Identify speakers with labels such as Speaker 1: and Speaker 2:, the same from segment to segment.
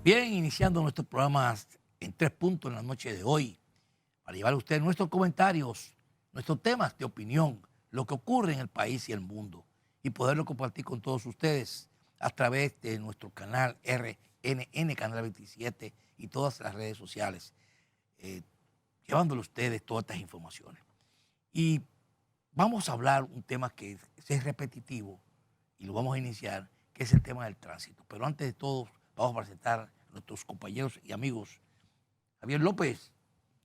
Speaker 1: Bien, iniciando nuestro programa en 3 puntos en la noche de hoy, para llevar a ustedes nuestros comentarios, nuestros temas de opinión, lo que ocurre en el país y el mundo, y poderlo compartir con todos ustedes a través de nuestro canal RNN, Canal 27 y todas las redes sociales, llevándole a ustedes todas estas informaciones. Y vamos a hablar un tema que es repetitivo y lo vamos a iniciar, que es el tema del tránsito. Pero antes de todo, vamos a presentar a nuestros compañeros y amigos. Javier López,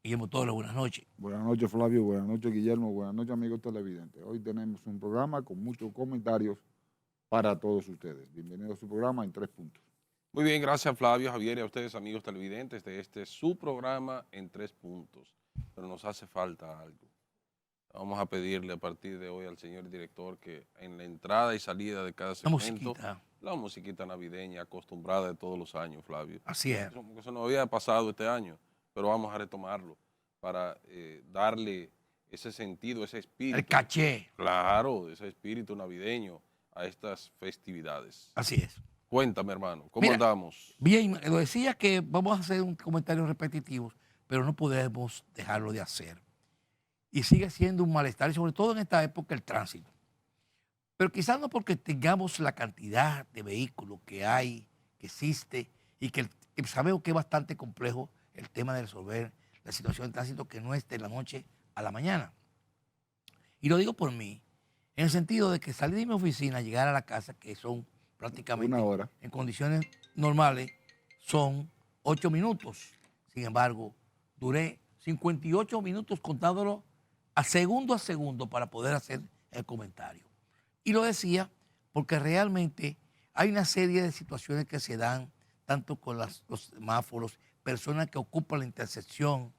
Speaker 1: Guillermo Toro, buenas noches.
Speaker 2: Buenas noches, Flavio. Buenas noches, Guillermo. Buenas noches, amigos televidentes. Hoy tenemos un programa con muchos comentarios para todos ustedes. Bienvenido a su programa en 3 puntos.
Speaker 3: Muy bien, gracias Flavio, Javier y a ustedes amigos televidentes de su programa en 3 puntos. Pero nos hace falta algo. Vamos a pedirle a partir de hoy al señor director que en la entrada y salida de cada segmento, la musiquita navideña acostumbrada de todos los años, Flavio.
Speaker 1: Así es.
Speaker 3: Eso no había pasado este año, pero vamos a retomarlo para darle ese sentido, ese espíritu.
Speaker 1: El caché.
Speaker 3: Claro, ese espíritu navideño a estas festividades.
Speaker 1: Así es.
Speaker 3: Cuéntame, hermano, ¿cómo andamos?
Speaker 1: Bien, lo decía que vamos a hacer un comentario repetitivo, pero no podemos dejarlo de hacer. Y sigue siendo un malestar, y sobre todo en esta época, el tránsito. Pero quizás no porque tengamos la cantidad de vehículos que hay, que existe, y que sabemos que es bastante complejo el tema de resolver la situación de tránsito, que no es de la noche a la mañana. Y lo digo por mí, en el sentido de que salir de mi oficina, llegar a la casa, que son prácticamente
Speaker 2: Una hora.
Speaker 1: en condiciones normales, son 8 minutos. Sin embargo, duré 58 minutos contándolo a segundo para poder hacer el comentario. Y lo decía porque realmente hay una serie de situaciones que se dan, tanto con los semáforos, personas que ocupan la intersección,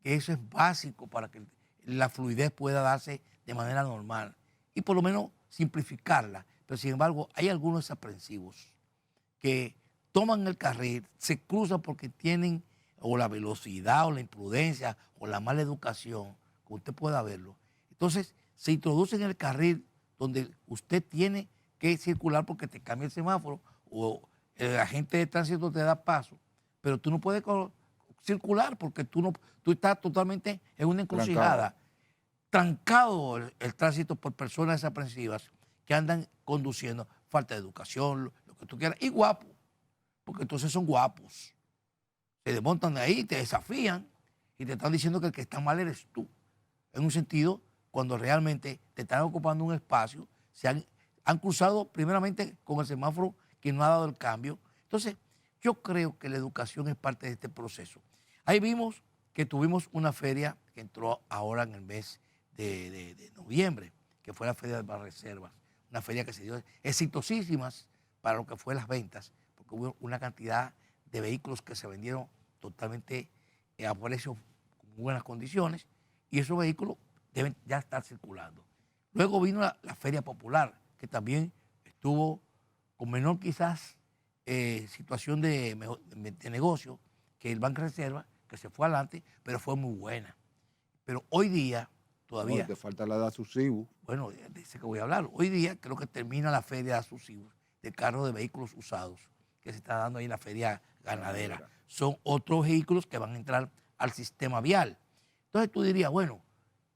Speaker 1: que eso es básico para que la fluidez pueda darse de manera normal y por lo menos simplificarla. Pero sin embargo, hay algunos desaprensivos que toman el carril, se cruzan porque tienen o la velocidad o la imprudencia o la mala educación, como usted pueda verlo. Entonces, se introducen en el carril donde usted tiene que circular porque te cambia el semáforo o el agente de tránsito te da paso, pero tú no puedes circular porque tú estás totalmente en una encrucijada. Trancado el tránsito por personas desaprensivas que andan conduciendo, falta de educación, lo que tú quieras, y guapos, porque entonces son guapos. Se desmontan de ahí, te desafían y te están diciendo que el que está mal eres tú. En un sentido, cuando realmente te están ocupando un espacio, han cruzado primeramente con el semáforo que no ha dado el cambio. Entonces, yo creo que la educación es parte de este proceso. Ahí vimos que tuvimos una feria que entró ahora en el mes de noviembre, que fue la Feria de Banreservas, una feria que se dio exitosísimas para lo que fue las ventas, porque hubo una cantidad de vehículos que se vendieron totalmente a precios con buenas condiciones, y esos vehículos deben ya estar circulando. Luego vino la Feria Popular, que también estuvo con menor quizás situación de negocio que el Banreservas, que se fue adelante, pero fue muy buena. Pero hoy día todavía...
Speaker 2: No, te falta la de Asusivos.
Speaker 1: Bueno, dice que voy a hablar. Hoy día creo que termina la feria de Asusivos, de carros de vehículos usados, que se está dando ahí en la feria ganadera. Son otros vehículos que van a entrar al sistema vial. Entonces tú dirías, bueno,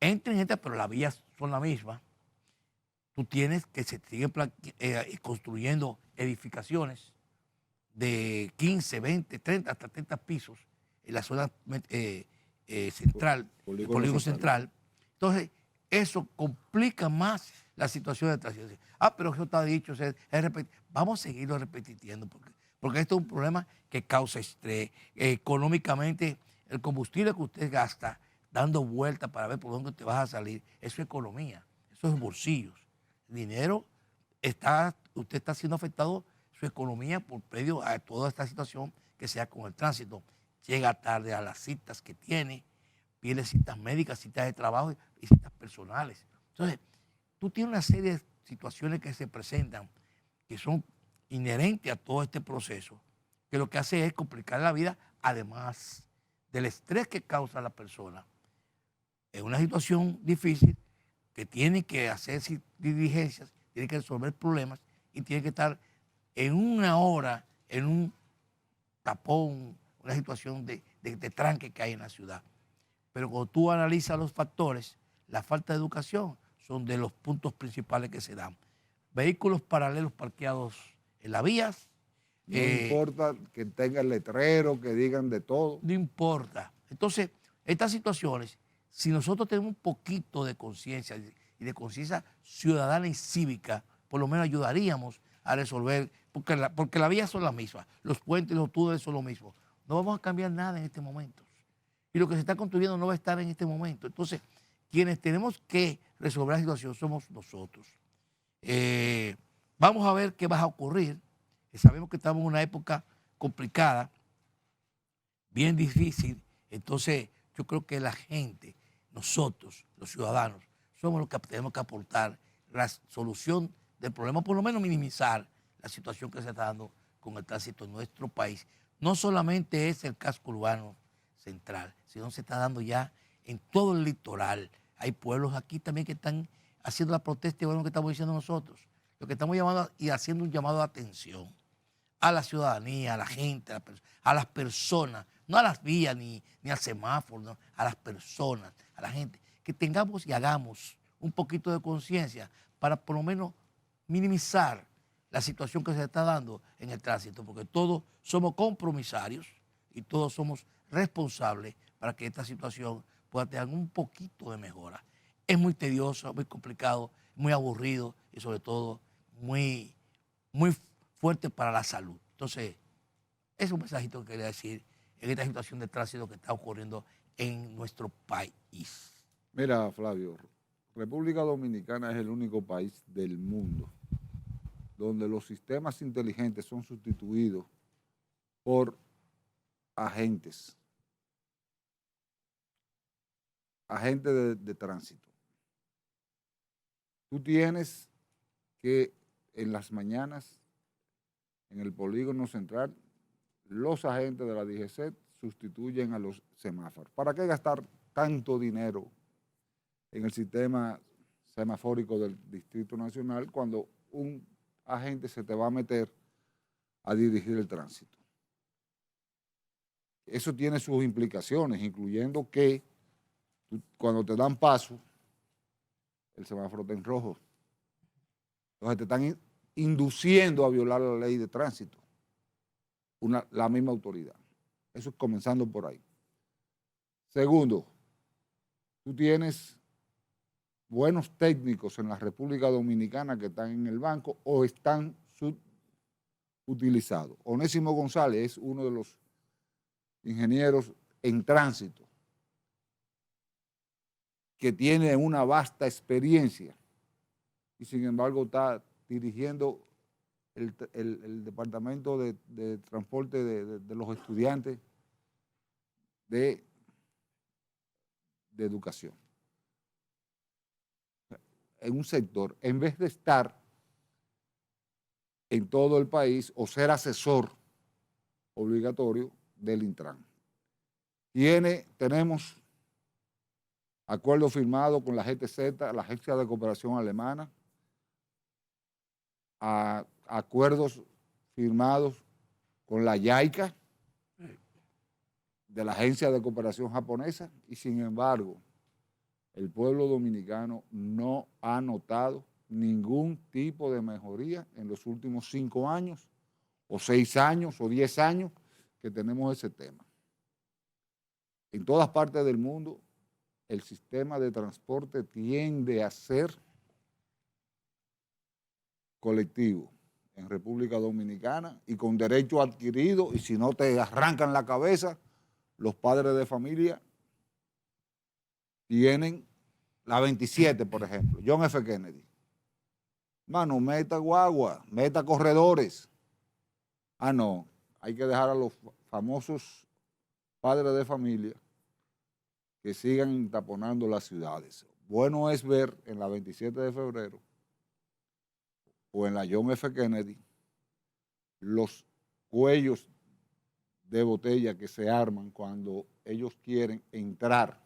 Speaker 1: entren, pero las vías son las mismas. Tú tienes que se siguen construyendo edificaciones de 15, 20, 30, hasta 30 pisos en la zona central, el polígono central. Entonces, eso complica más la situación de transición. Pero eso está dicho, vamos a seguirlo repitiendo, porque esto es un problema que causa estrés. Económicamente, el combustible que usted gasta dando vueltas para ver por dónde te vas a salir, eso es economía, eso es bolsillos. El dinero, usted está siendo afectado, su economía por medio a toda esta situación que sea con el tránsito. Llega tarde a las citas que tiene, pierde citas médicas, citas de trabajo y citas personales. Entonces, tú tienes una serie de situaciones que se presentan que son inherentes a todo este proceso, que lo que hace es complicar la vida, además del estrés que causa la persona. Es una situación difícil que tiene que hacer diligencias, tiene que resolver problemas y tiene que estar en una hora en un tapón, una situación de tranque que hay en la ciudad. Pero cuando tú analizas los factores, la falta de educación son de los puntos principales que se dan. Vehículos paralelos parqueados en las vías,
Speaker 2: No importa que tengan letrero, que digan de todo.
Speaker 1: no importa. Entonces, estas situaciones, si nosotros tenemos un poquito de conciencia y de conciencia ciudadana y cívica, por lo menos ayudaríamos a resolver, porque las vías son las mismas, los puentes y los túneles son los mismos. No vamos a cambiar nada en este momento. Y lo que se está construyendo no va a estar en este momento. Entonces, quienes tenemos que resolver la situación somos nosotros. Vamos a ver qué va a ocurrir. Sabemos que estamos en una época complicada, bien difícil. Entonces, yo creo que la gente, nosotros, los ciudadanos, somos los que tenemos que aportar la solución del problema, por lo menos minimizar la situación que se está dando con el tránsito en nuestro país. No solamente es el casco urbano central, sino se está dando ya en todo el litoral. Hay pueblos aquí también que están haciendo la protesta, igual lo que estamos diciendo nosotros. Lo que estamos llamando y haciendo un llamado de atención a la ciudadanía, a la gente, a las personas, no a las vías ni al semáforo, no, a las personas, a la gente, que tengamos y hagamos un poquito de conciencia para por lo menos minimizar la situación que se está dando en el tránsito, porque todos somos compromisarios y todos somos responsables para que esta situación pueda tener un poquito de mejora. Es muy tedioso, muy complicado, muy aburrido y sobre todo muy fuerte para la salud. Entonces, es un mensajito que quería decir en esta situación de tránsito que está ocurriendo en nuestro país.
Speaker 2: Mira, Flavio, República Dominicana es el único país del mundo donde los sistemas inteligentes son sustituidos por agentes de tránsito. Tú tienes que en las mañanas, en el polígono central, los agentes de la DGCET sustituyen a los semáforos. ¿Para qué gastar tanto dinero en el sistema semafórico del Distrito Nacional cuando un agente se te va a meter a dirigir el tránsito? Eso tiene sus implicaciones, incluyendo que cuando te dan paso, el semáforo está en rojo. Entonces te están induciendo a violar la ley de tránsito, la misma autoridad. Eso es comenzando por ahí. Segundo, tú tienes buenos técnicos en la República Dominicana que están en el banco o están subutilizados. Onésimo González es uno de los ingenieros en tránsito que tiene una vasta experiencia y sin embargo está dirigiendo el departamento de transporte de los estudiantes de educación. En un sector, en vez de estar en todo el país o ser asesor obligatorio del Intran. Tenemos acuerdo firmado con la GTZ, la Agencia de Cooperación Alemana, acuerdos firmados con la JICA, de la Agencia de Cooperación Japonesa, y sin embargo, el pueblo dominicano no ha notado ningún tipo de mejoría en los últimos 5 años, o 6 años, o 10 años que tenemos ese tema. En todas partes del mundo, el sistema de transporte tiende a ser colectivo. En República Dominicana y con derecho adquirido, y si no te arrancan la cabeza, los padres de familia tienen la 27, por ejemplo, John F. Kennedy. Mano, meta guagua, meta corredores. Ah, no, hay que dejar a los famosos padres de familia que sigan taponando las ciudades. Bueno es ver en la 27 de febrero o en la John F. Kennedy los cuellos de botella que se arman cuando ellos quieren entrar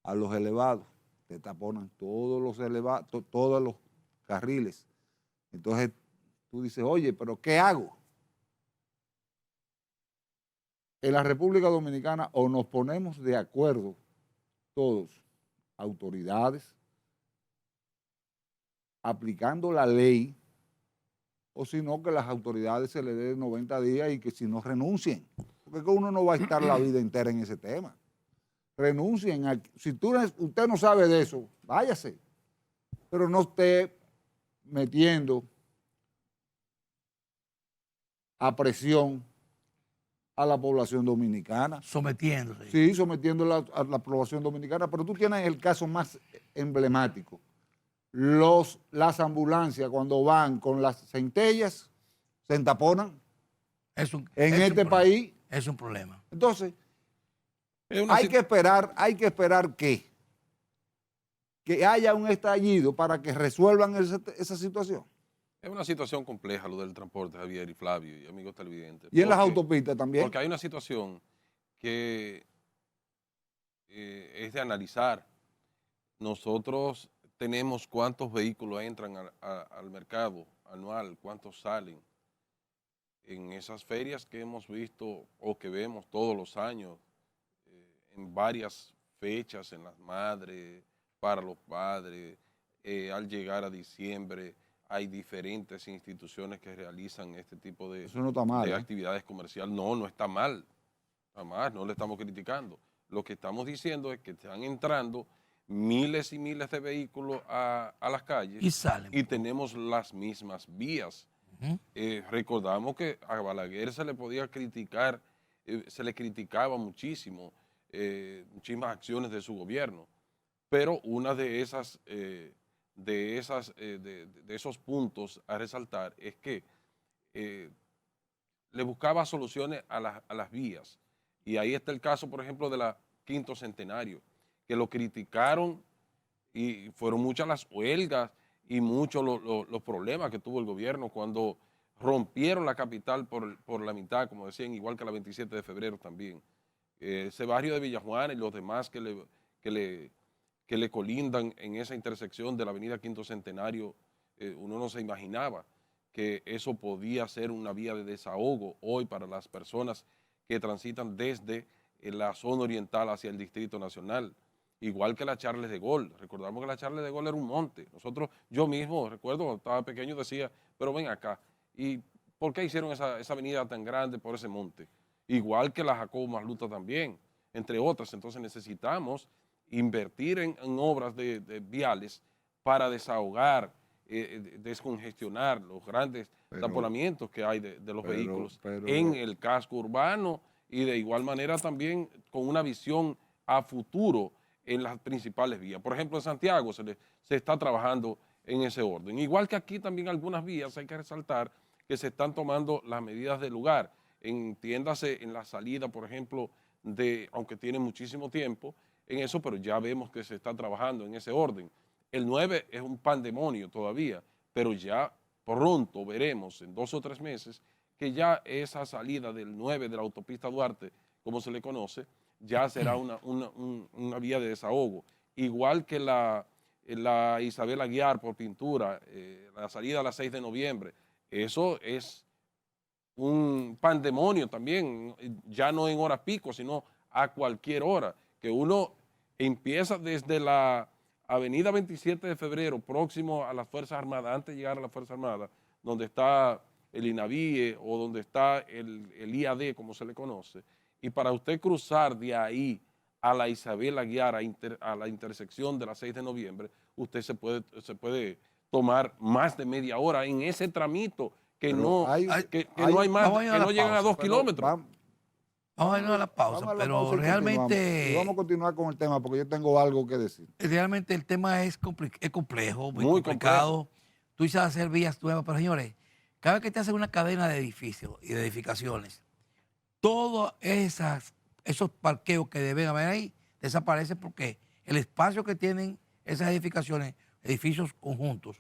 Speaker 2: a los elevados. Te taponan todos los elevados, todos los carriles. Entonces tú dices, oye, pero ¿qué hago? en la República Dominicana o nos ponemos de acuerdo todos, autoridades, aplicando la ley, o si no, que las autoridades se le den 90 días y que si no renuncien, porque uno no va a estar la vida entera en ese tema. Renuncien. Si usted no sabe de eso, váyase, pero no esté metiendo a presión a la población dominicana.
Speaker 1: Sometiéndose.
Speaker 2: Sí, sometiendo a la población dominicana, pero tú tienes el caso más emblemático. Las ambulancias cuando van con las centellas se entaponan en este país.
Speaker 1: Es un problema.
Speaker 2: Entonces, hay que esperar que haya un estallido para que resuelvan esa situación.
Speaker 3: Es una situación compleja lo del transporte, Javier y Flavio y amigos televidentes.
Speaker 2: Y en las autopistas también.
Speaker 3: Porque hay una situación que es de analizar. Nosotros tenemos cuántos vehículos entran al mercado anual, cuántos salen. En esas ferias que hemos visto o que vemos todos los años, en varias fechas, en las madres, para los padres, al llegar a diciembre, hay diferentes instituciones que realizan este tipo de,
Speaker 2: eso no está mal,
Speaker 3: de actividades comerciales. No, no está mal. Jamás, no le estamos criticando. Lo que estamos diciendo es que están entrando miles y miles de vehículos a las calles
Speaker 1: y salen.
Speaker 3: Y tenemos las mismas vías. Recordamos que a Balaguer se le podía criticar, se le criticaba muchísimo, muchísimas acciones de su gobierno, pero una de esos puntos a resaltar es que le buscaba soluciones a las vías. Y ahí está el caso, por ejemplo, de la Quinto Centenario, que lo criticaron y fueron muchas las huelgas y muchos los problemas que tuvo el gobierno cuando rompieron la capital por la mitad, como decían, igual que la 27 de febrero también. Ese barrio de Villajuana y los demás que le colindan en esa intersección de la avenida Quinto Centenario, uno no se imaginaba que eso podía ser una vía de desahogo hoy para las personas que transitan desde la zona oriental hacia el Distrito Nacional. Igual que la Charles de Gaulle. Recordamos que la Charles de Gaulle era un monte. Yo mismo, recuerdo, cuando estaba pequeño, decía, pero ven acá, ¿y por qué hicieron esa avenida tan grande por ese monte? Igual que la Jacobo Masluta también, entre otras. Entonces necesitamos invertir en obras de viales para desahogar, descongestionar los grandes taponamientos que hay de los vehículos en el casco urbano y de igual manera también con una visión a futuro en las principales vías. Por ejemplo, en Santiago se está trabajando en ese orden. Igual que aquí también algunas vías hay que resaltar que se están tomando las medidas del lugar. Entiéndase en la salida, por ejemplo, aunque tiene muchísimo tiempo en eso, pero ya vemos que se está trabajando en ese orden. El 9 es un pandemonio todavía, pero ya pronto veremos, en 2 o 3 meses, que ya esa salida del 9 de la autopista Duarte, como se le conoce, ya será una vía de desahogo. Igual que la Isabel Aguiar por Pintura, la salida a las 6 de noviembre, eso es un pandemonio también, ya no en hora pico, sino a cualquier hora, que uno empieza desde la avenida 27 de febrero, próximo a las Fuerzas Armadas, antes de llegar a las Fuerzas Armadas, donde está el INAVIE o donde está el IAD, como se le conoce, y para usted cruzar de ahí a la Isabel Aguiar, a la intersección de la 6 de noviembre, usted se puede tomar más de media hora en ese tramito que no llegan a 2 kilómetros.
Speaker 1: Vamos a irnos a la pausa, pero realmente...
Speaker 2: Y vamos a continuar con el tema porque yo tengo algo que decir.
Speaker 1: Realmente el tema es complejo, muy complicado. Tú dices hacer vías nuevas, pero señores, cada vez que te hacen una cadena de edificios y de edificaciones, todos esos parqueos que deben haber ahí desaparecen porque el espacio que tienen esas edificios conjuntos,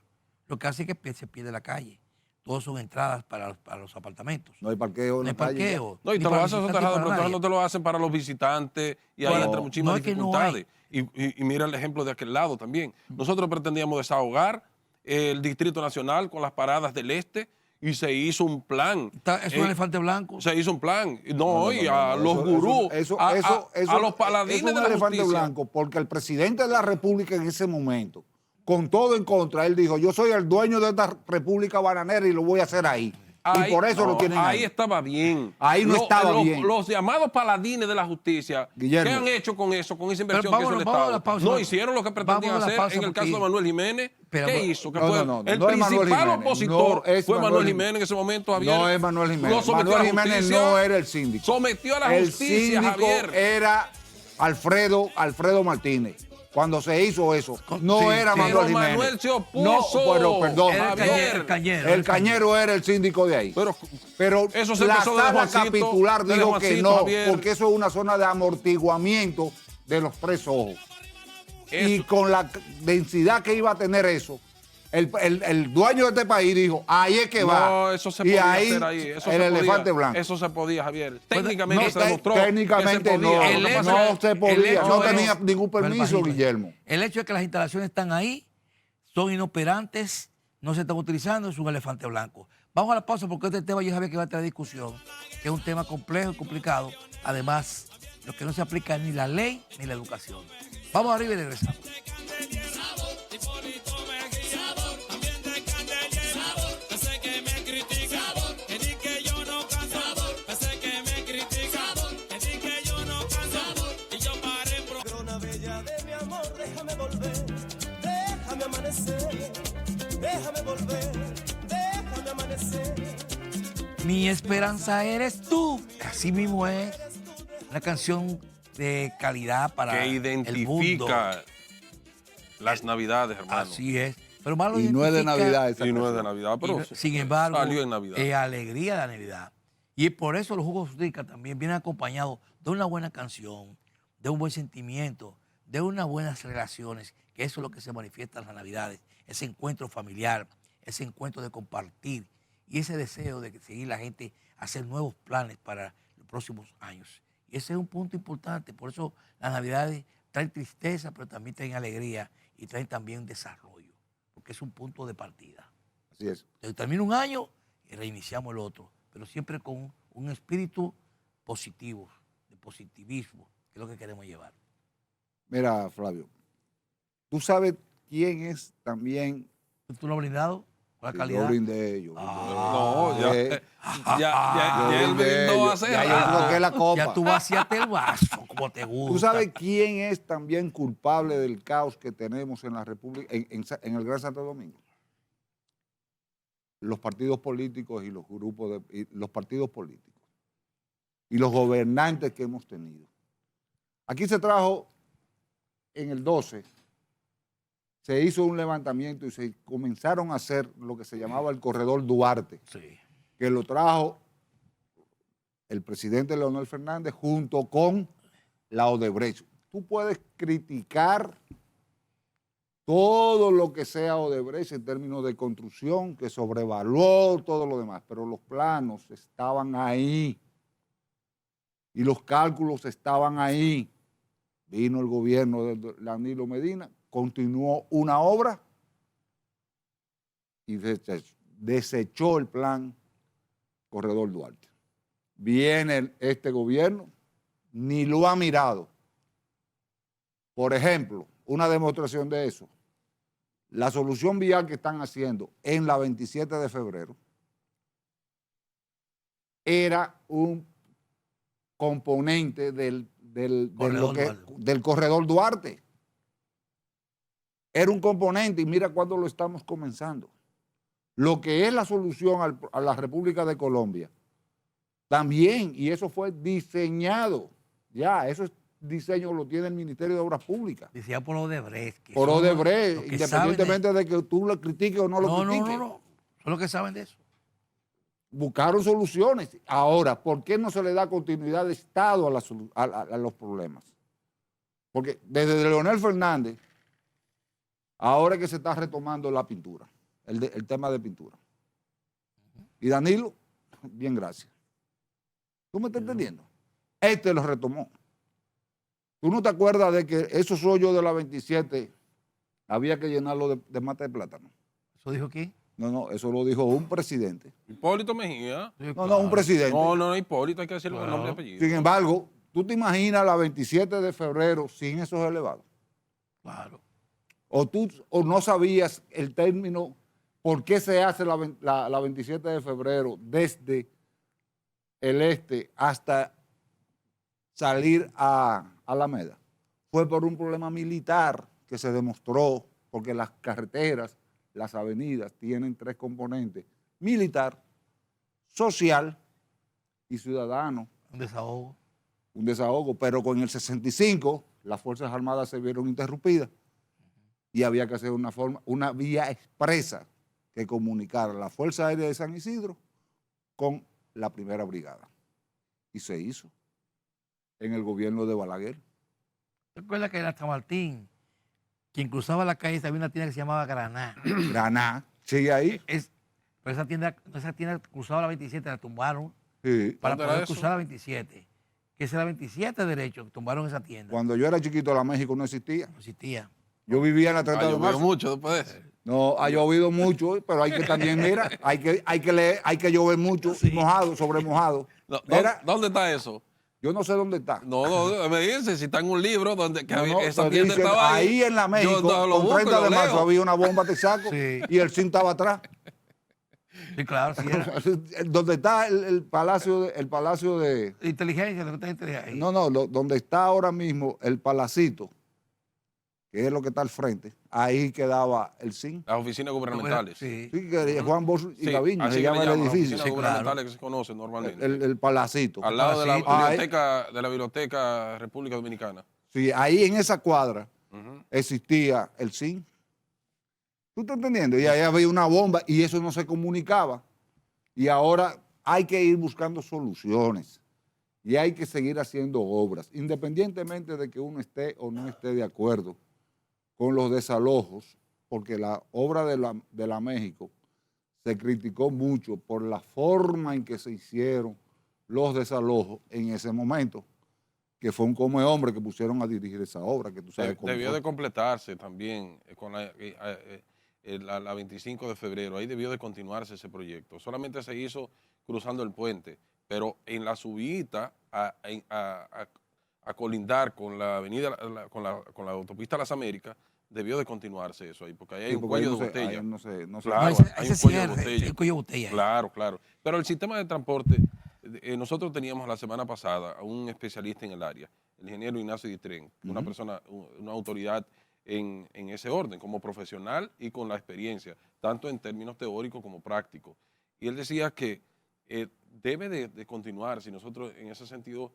Speaker 1: lo que hace es que se pierde la calle. Todos son entradas para los apartamentos.
Speaker 2: No hay parqueo.
Speaker 1: No hay parqueo.
Speaker 3: No, y te lo hacen soterrado, pero entonces no te lo hacen para los visitantes y ahí entra muchísimas dificultades. Y mira el ejemplo de aquel lado también. Nosotros pretendíamos desahogar el Distrito Nacional con las paradas del este, y se hizo un plan.
Speaker 1: Es un elefante blanco.
Speaker 3: Se hizo un plan. No, y
Speaker 2: no,
Speaker 3: a
Speaker 2: no,
Speaker 3: los
Speaker 2: eso-
Speaker 3: gurús,
Speaker 2: eso-
Speaker 3: a
Speaker 2: eso-
Speaker 3: los paladines
Speaker 2: eso es
Speaker 3: de
Speaker 2: un
Speaker 3: la
Speaker 2: elefante
Speaker 3: justicia.
Speaker 2: blanco, porque el presidente de la República en ese momento, con todo en contra, él dijo, yo soy el dueño de esta república bananera y lo voy a hacer ahí. Y por eso
Speaker 3: no,
Speaker 2: lo tienen ahí.
Speaker 3: ahí estaba bien.
Speaker 2: Ahí no estaba bien.
Speaker 3: Los llamados paladines de la justicia,
Speaker 2: Guillermo.
Speaker 3: ¿qué han hecho con eso, con esa inversión
Speaker 1: Pero
Speaker 3: que hizo el
Speaker 1: vámonos a la
Speaker 3: Estado?
Speaker 1: pausa.
Speaker 3: No hicieron lo que pretendían
Speaker 1: Vamos a la
Speaker 3: hacer
Speaker 1: pausa
Speaker 3: en el caso de
Speaker 1: porque-
Speaker 3: Manuel Jiménez.
Speaker 1: Pero-
Speaker 3: ¿Qué hizo? Que
Speaker 2: No,
Speaker 3: fue
Speaker 2: no, no,
Speaker 3: el
Speaker 2: no es Manuel
Speaker 3: principal
Speaker 2: Jiménez,
Speaker 3: opositor
Speaker 2: no es
Speaker 3: fue
Speaker 2: Manuel
Speaker 3: Manuel
Speaker 2: Jiménez.
Speaker 3: Jiménez en ese momento, Javier.
Speaker 2: No es Manuel Jiménez.
Speaker 3: Lo sometió
Speaker 2: Manuel
Speaker 3: a la
Speaker 2: Jiménez
Speaker 3: justicia.
Speaker 2: no era el síndico.
Speaker 3: Sometió a la
Speaker 2: El
Speaker 3: justicia,
Speaker 2: síndico
Speaker 3: Javier.
Speaker 2: era Alfredo Martínez. Cuando se hizo eso, no
Speaker 1: Sí,
Speaker 2: era
Speaker 1: sí.
Speaker 2: Manuel
Speaker 3: Pero
Speaker 2: Jiménez.
Speaker 3: Manuel se opuso.
Speaker 2: No, pero perdón.
Speaker 1: Era
Speaker 3: Javier.
Speaker 1: el cañero.
Speaker 2: El cañero era el síndico de ahí.
Speaker 3: Pero
Speaker 2: Pero
Speaker 3: eso se
Speaker 2: la
Speaker 3: empezó desde
Speaker 2: sala
Speaker 3: Juancito,
Speaker 2: capitular
Speaker 3: desde
Speaker 2: dijo que
Speaker 3: Juancito,
Speaker 2: no,
Speaker 3: Javier.
Speaker 2: porque eso es una zona de amortiguamiento de los tres ojos. Y
Speaker 3: Eso-
Speaker 2: con la densidad que iba a tener eso, el dueño de este país dijo, ahí es que va.
Speaker 3: No, eso se
Speaker 2: y
Speaker 3: podía
Speaker 2: ahí
Speaker 3: hacer ahí. Eso
Speaker 2: el
Speaker 3: se
Speaker 2: elefante
Speaker 3: podía,
Speaker 2: blanco.
Speaker 3: Eso se podía, Javier.
Speaker 1: No,
Speaker 3: Técnicamente se demostró
Speaker 2: técnicamente
Speaker 3: que se podía.
Speaker 2: no,
Speaker 1: El hecho-
Speaker 2: no se
Speaker 1: el
Speaker 2: podía,
Speaker 1: hecho
Speaker 2: no
Speaker 1: es-
Speaker 2: tenía ningún
Speaker 1: Pero
Speaker 2: permiso,
Speaker 1: imagínate,
Speaker 2: Guillermo.
Speaker 1: El hecho de que las instalaciones están ahí, son inoperantes, no se están utilizando, es un elefante blanco. Vamos a la pausa porque este tema yo sabía que va a traer discusión, que es un tema complejo y complicado. Además, lo que no se aplica ni la ley ni la educación. Vamos arriba y regresamos.
Speaker 4: Corona bella de mi amor, déjame volver, déjame amanecer, déjame volver, déjame amanecer.
Speaker 1: Mi esperanza eres tú. Así mismo es. Una canción de calidad para
Speaker 3: Que
Speaker 1: el mundo.
Speaker 3: identifica las Navidades, hermano.
Speaker 1: Así es. Pero más lo
Speaker 2: Y no es de
Speaker 1: identifica-
Speaker 2: Navidad esa
Speaker 3: Y no es de
Speaker 2: canción.
Speaker 3: Navidad, pero
Speaker 1: Y, sin embargo,
Speaker 3: salió en Navidad.
Speaker 1: es alegría de la Navidad. Y por eso los jugos ricas también vienen acompañados de una buena canción, de un buen sentimiento, de unas buenas relaciones, que eso es lo que se manifiesta en las Navidades, ese encuentro familiar, ese encuentro de compartir y ese deseo de que seguir la gente a hacer nuevos planes para los próximos años. Y ese es un punto importante, por eso las Navidades traen tristeza, pero también traen alegría y traen también desarrollo, porque es un punto de partida.
Speaker 2: Así es.
Speaker 1: Entonces, termina un año y reiniciamos el otro, pero siempre con un espíritu positivo, de positivismo, que es lo que queremos llevar.
Speaker 2: Mira, Flavio, tú sabes quién es también.
Speaker 1: ¿Tú lo has brindado con la
Speaker 2: Yo
Speaker 1: calidad?
Speaker 2: brindé, yo brindé.
Speaker 3: No, ya,
Speaker 2: Eh,
Speaker 3: ya él brindó hace
Speaker 2: ya yo
Speaker 3: rato.
Speaker 2: toqué la copa.
Speaker 1: Ya tú vaciaste el vaso, como te gusta.
Speaker 2: ¿Tú sabes quién es también culpable del caos que tenemos en la República, en el Gran Santo Domingo? Los partidos políticos y los grupos y los partidos políticos y los gobernantes que hemos tenido. Aquí se trajo en el 12, se hizo un levantamiento y se comenzaron a hacer lo que se llamaba el corredor Duarte,
Speaker 1: Sí.
Speaker 2: que lo trajo el presidente Leonel Fernández junto con la Odebrecht. Tú puedes criticar todo lo que sea Odebrecht en términos de construcción, que sobrevaluó todo lo demás, pero los planos estaban ahí y los cálculos estaban ahí. Vino el gobierno de Danilo Medina, continuó una obra y desechó el plan Corredor Duarte. Viene este gobierno, ni lo ha mirado. Por ejemplo, una demostración de eso, la solución vial que están haciendo en la 27 de febrero era un componente del Corredor Duarte. Era un componente y mira cuándo lo estamos comenzando. Lo que es la solución a la República de Colombia, también, y eso fue diseñado, ya, eso es diseño lo tiene el Ministerio de Obras Públicas.
Speaker 1: Decía por Odebrecht. que
Speaker 2: Por
Speaker 1: son
Speaker 2: Odebrecht,
Speaker 1: los que saben
Speaker 2: independientemente de que tú lo critiques o no lo critiques.
Speaker 1: No. Son los que saben de eso.
Speaker 2: Buscaron soluciones. Ahora, ¿por qué no se le da continuidad de Estado a los problemas? Porque desde Leonel Fernández, ahora es que se está retomando la pintura, el tema de pintura. Y Danilo, bien, gracias. ¿Tú me estás entendiendo? Este lo retomó. ¿Tú no te acuerdas de que esos hoyos de la 27 había que llenarlo de mata de plátano?
Speaker 1: ¿Eso dijo quién?
Speaker 2: No, eso lo dijo un presidente.
Speaker 3: Hipólito Mejía.
Speaker 1: Sí,
Speaker 2: No, un presidente.
Speaker 3: No, Hipólito, hay que decirle el
Speaker 1: Claro.
Speaker 3: nombre y apellido.
Speaker 2: Sin embargo, ¿tú te imaginas la 27 de febrero sin esos elevados?
Speaker 1: Claro.
Speaker 2: O no sabías el término, por qué se hace la 27 de febrero desde el este hasta salir a Alameda. Fue por un problema militar que se demostró, porque las carreteras, las avenidas tienen 3 componentes: militar, social y ciudadano.
Speaker 1: Un desahogo.
Speaker 2: Un desahogo, pero con el 65 las Fuerzas Armadas se vieron interrumpidas y había que hacer una vía expresa que comunicara la Fuerza Aérea de San Isidro con la primera brigada. Y se hizo en el gobierno de Balaguer.
Speaker 1: ¿Te acuerdas que en Hasta Martín, quien cruzaba la calle, había una tienda que se llamaba Graná?
Speaker 2: Graná, sigue ahí.
Speaker 1: Pero esa tienda cruzaba la 27, la tumbaron
Speaker 2: Sí.
Speaker 1: para
Speaker 3: ¿Dónde era
Speaker 1: poder
Speaker 3: eso?
Speaker 1: cruzar la 27. Que esa era la 27 derecho, que tumbaron esa tienda.
Speaker 2: Cuando yo era chiquito, la México no existía.
Speaker 1: No existía.
Speaker 2: Yo vivía en la
Speaker 3: Ha
Speaker 2: 30 de
Speaker 3: llovido
Speaker 2: marzo.
Speaker 3: mucho después de eso.
Speaker 2: No, ha llovido mucho, pero hay que también, mira, hay que leer, hay que llover mucho y mojado, sobre mojado.
Speaker 3: No,
Speaker 2: Mira,
Speaker 3: ¿Dónde está eso?
Speaker 2: yo no sé dónde está.
Speaker 3: No, me dice si está en un libro donde que
Speaker 2: No,
Speaker 3: había-
Speaker 2: no,
Speaker 3: esa
Speaker 2: te
Speaker 3: tienda
Speaker 2: dicen,
Speaker 3: estaba
Speaker 2: ahí en la México,
Speaker 3: Yo lo
Speaker 2: con
Speaker 3: busco y
Speaker 2: 30
Speaker 3: lo
Speaker 2: de marzo
Speaker 3: leo.
Speaker 2: había una bomba de saco
Speaker 1: Sí.
Speaker 2: y el zinc estaba atrás.
Speaker 1: Sí, claro, sí era.
Speaker 2: Donde está el palacio de
Speaker 1: Inteligencia, lo que está ahí.
Speaker 2: no, donde está ahora mismo el palacito, que es lo que está al frente, ahí quedaba el zinc.
Speaker 3: Las oficinas gubernamentales.
Speaker 1: Sí.
Speaker 2: Sí, que Juan Bosch y
Speaker 3: Sí,
Speaker 2: Gaviño
Speaker 3: así
Speaker 2: se
Speaker 3: que
Speaker 2: llama
Speaker 3: le
Speaker 2: el
Speaker 3: llaman, las
Speaker 2: edificio.
Speaker 3: oficinas
Speaker 1: Sí, claro.
Speaker 3: gubernamentales que se conocen normalmente.
Speaker 2: El palacito.
Speaker 3: Al lado de la
Speaker 1: Palacito.
Speaker 3: biblioteca República Dominicana.
Speaker 2: Sí, ahí en esa cuadra
Speaker 3: Ujú.
Speaker 2: existía el zinc. ¿Tú estás entendiendo? Y ahí había una bomba y eso no se comunicaba. Y ahora hay que ir buscando soluciones y hay que seguir haciendo obras, independientemente de que uno esté o no esté de acuerdo con los desalojos, porque la obra de la México se criticó mucho por la forma en que se hicieron los desalojos en ese momento, que fue un come hombre que pusieron a dirigir esa obra, que tú sabes cómo
Speaker 3: Debió
Speaker 2: fue.
Speaker 3: de completarse también con la 25 de febrero. Ahí debió de continuarse ese proyecto. Solamente se hizo cruzando el puente, pero en la subida a colindar con la avenida, con la autopista Las Américas, debió de continuarse eso ahí, porque ahí hay
Speaker 2: Sí,
Speaker 3: un
Speaker 2: porque ahí
Speaker 3: cuello
Speaker 2: no
Speaker 3: de
Speaker 2: se-
Speaker 3: botella.
Speaker 2: ahí no se-
Speaker 3: Claro,
Speaker 1: No, ese
Speaker 3: hay un
Speaker 1: ese
Speaker 3: cuello de
Speaker 1: cierre,
Speaker 3: botella.
Speaker 1: el cuello de botella.
Speaker 3: Claro, claro. Pero el sistema de transporte, nosotros teníamos la semana pasada a un especialista en el área, el ingeniero Ignacio Ditren, una persona, una autoridad en ese orden, como profesional y con la experiencia, tanto en términos teóricos como prácticos. Y él decía que debe de continuar, si nosotros en ese sentido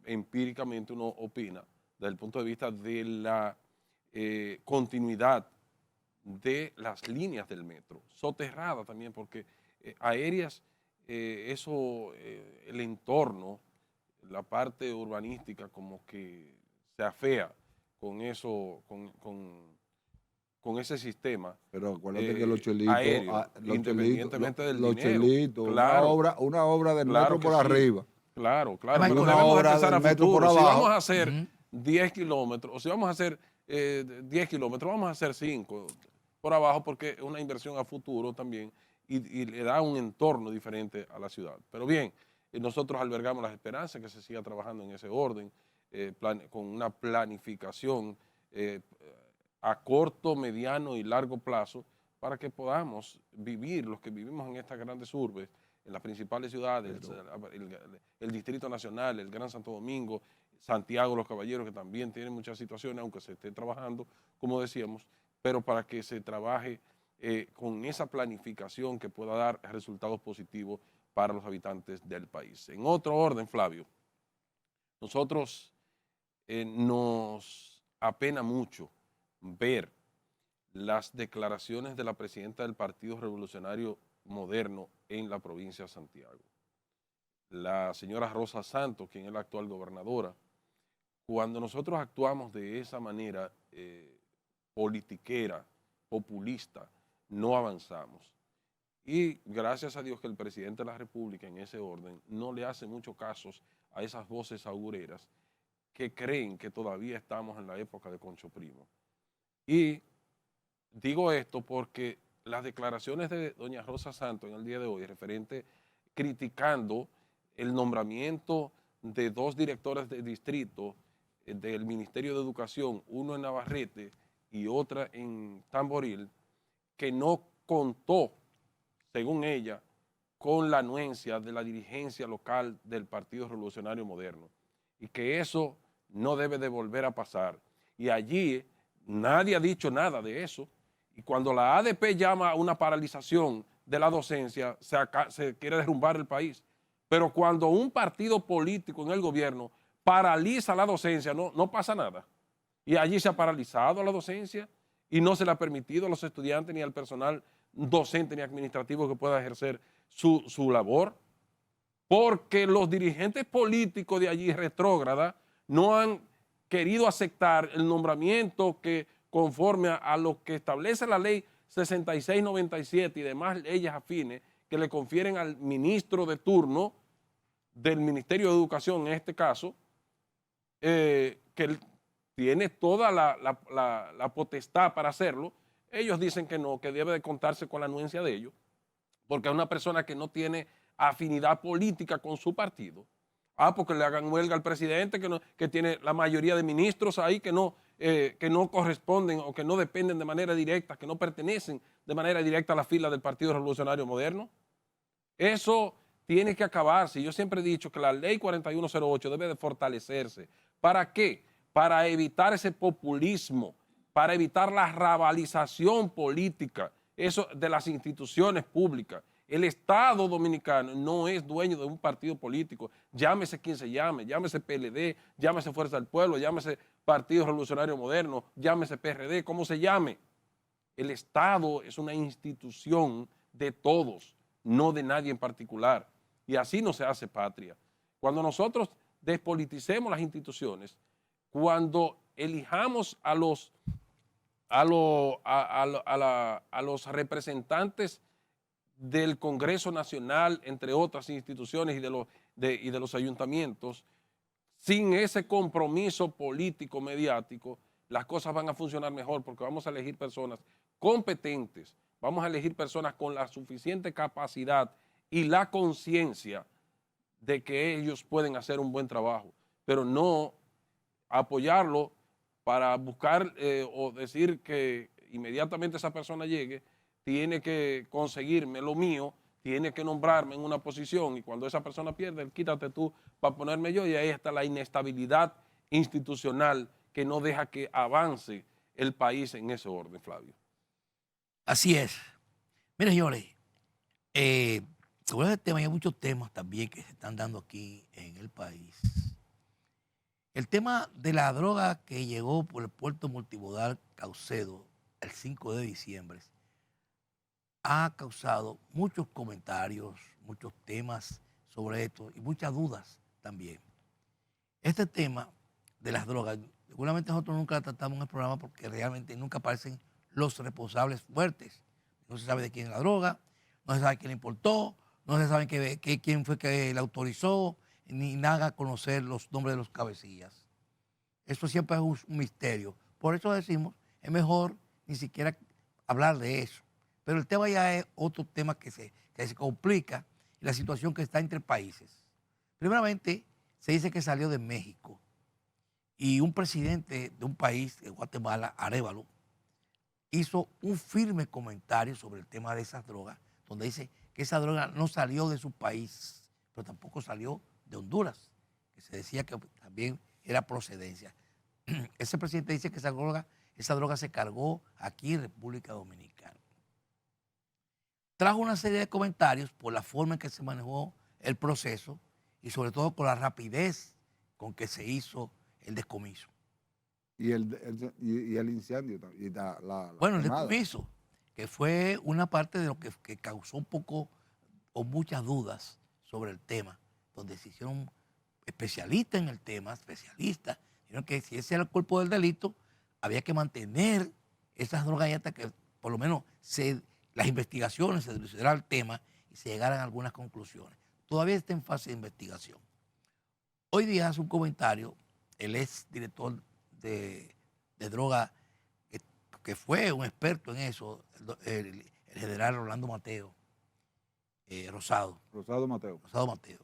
Speaker 3: empíricamente uno opina, desde el punto de vista de la continuidad de las líneas del metro, soterradas también, porque aéreas, el entorno, la parte urbanística como que se afea con eso, con ese sistema.
Speaker 2: Pero acuérdate que los chelitos,
Speaker 3: aéreo, independientemente del
Speaker 2: los
Speaker 3: dinero.
Speaker 2: chelitos,
Speaker 3: Claro.
Speaker 2: una obra del
Speaker 3: Claro
Speaker 2: metro por
Speaker 3: que sí.
Speaker 2: arriba.
Speaker 3: Claro, claro.
Speaker 1: Además,
Speaker 3: Pero
Speaker 1: con la
Speaker 3: debemos
Speaker 2: obra
Speaker 3: pensar
Speaker 2: del
Speaker 3: a
Speaker 2: metro por
Speaker 3: futuro. Si
Speaker 2: abajo.
Speaker 3: vamos a hacer
Speaker 1: Ujú.
Speaker 3: 10 kilómetros, o si vamos a hacer 10 kilómetros, vamos a hacer 5 por abajo, porque es una inversión a futuro también y le da un entorno diferente a la ciudad. Pero bien, nosotros albergamos las esperanzas que se siga trabajando en ese orden, con una planificación a corto, mediano y largo plazo para que podamos vivir, los que vivimos en estas grandes urbes, en las principales ciudades, el Distrito Nacional, el Gran Santo Domingo, Santiago, Los Caballeros, que también tienen muchas situaciones, aunque se esté trabajando, como decíamos, pero para que se trabaje con esa planificación que pueda dar resultados positivos para los habitantes del país. En otro orden, Flavio, nosotros nos apena mucho ver las declaraciones de la presidenta del Partido Revolucionario Moderno en la provincia de Santiago, la señora Rosa Santos, quien es la actual gobernadora. Cuando nosotros actuamos de esa manera politiquera, populista, no avanzamos. Y gracias a Dios que el presidente de la República en ese orden no le hace muchos casos a esas voces augureras que creen que todavía estamos en la época de Concho Primo. Y digo esto porque las declaraciones de doña Rosa Santos en el día de hoy, referente, criticando el nombramiento de 2 directores de distrito del Ministerio de Educación, uno en Navarrete y otra en Tamboril, que no contó, según ella, con la anuencia de la dirigencia local del Partido Revolucionario Moderno, y que eso no debe de volver a pasar. Y allí nadie ha dicho nada de eso, y cuando la ADP llama a una paralización de la docencia, se quiere derrumbar el país. Pero cuando un partido político en el gobierno paraliza la docencia, no pasa nada. Y allí se ha paralizado la docencia y no se le ha permitido a los estudiantes ni al personal docente ni administrativo que pueda ejercer su labor, porque los dirigentes políticos de allí retrógrada no han querido aceptar el nombramiento que conforme a lo que establece la ley 6697 y demás leyes afines que le confieren al ministro de turno del Ministerio de Educación, en este caso, que él tiene toda la potestad para hacerlo. Ellos dicen que no, que debe de contarse con la anuencia de ellos, porque es una persona que no tiene afinidad política con su partido. Porque le hagan huelga al presidente, que tiene la mayoría de ministros ahí que no corresponden o que no dependen de manera directa, que no pertenecen de manera directa a la fila del Partido Revolucionario Moderno. Eso tiene que acabarse. Yo siempre he dicho que la ley 4108 debe de fortalecerse. ¿Para qué? Para evitar ese populismo, para evitar la rabalización política, eso de las instituciones públicas. El Estado dominicano no es dueño de un partido político, llámese quien se llame, llámese PLD, llámese Fuerza del Pueblo, llámese Partido Revolucionario Moderno, llámese PRD, como se llame. El Estado es una institución de todos, no de nadie en particular. Y así no se hace patria. Cuando nosotros despoliticemos las instituciones, cuando elijamos a los representantes del Congreso Nacional, entre otras instituciones y de los ayuntamientos, sin ese compromiso político mediático, las cosas van a funcionar mejor, porque vamos a elegir personas competentes, vamos a elegir personas con la suficiente capacidad y la conciencia de que ellos pueden hacer un buen trabajo, pero no apoyarlo para buscar o decir que inmediatamente esa persona llegue, tiene que conseguirme lo mío, tiene que nombrarme en una posición, y cuando esa persona pierde, quítate tú para ponerme yo, y ahí está la inestabilidad institucional que no deja que avance el país en ese orden, Flavio.
Speaker 1: Así es. Mire, señores, sobre este tema hay muchos temas también que se están dando aquí en el país. El tema de la droga que llegó por el puerto multimodal Caucedo el 5 de diciembre ha causado muchos comentarios, muchos temas sobre esto y muchas dudas también. Este tema de las drogas, seguramente nosotros nunca la tratamos en el programa porque realmente nunca aparecen los responsables fuertes. No se sabe de quién es la droga, no se sabe quién la importó, no se sabe quién fue que la autorizó, ni nada a conocer los nombres de los cabecillas. Eso siempre es un misterio. Por eso decimos, es mejor ni siquiera hablar de eso. Pero el tema ya es otro tema que se complica, la situación que está entre países. Primeramente, se dice que salió de México y un presidente de un país, de Guatemala, Arévalo, hizo un firme comentario sobre el tema de esas drogas, donde dice que esa droga no salió de su país, pero tampoco salió de Honduras, que se decía que también era procedencia. Ese presidente dice que esa droga se cargó aquí en República Dominicana. Trajo una serie de comentarios por la forma en que se manejó el proceso y sobre todo por la rapidez con que se hizo el descomiso.
Speaker 2: Y el incendio. Y
Speaker 1: bueno, el descomiso, que fue una parte de lo que causó un poco o muchas dudas sobre el tema, donde se hicieron especialistas en el tema, dijeron que si ese era el cuerpo del delito, había que mantener esas drogas hasta que por lo menos las investigaciones se dilucidara el tema y se llegaran a algunas conclusiones. Todavía está en fase de investigación. Hoy día hace un comentario el ex director de droga, que fue un experto en eso, el el general Rolando Mateo, Rosado
Speaker 2: Mateo.
Speaker 1: Mateo,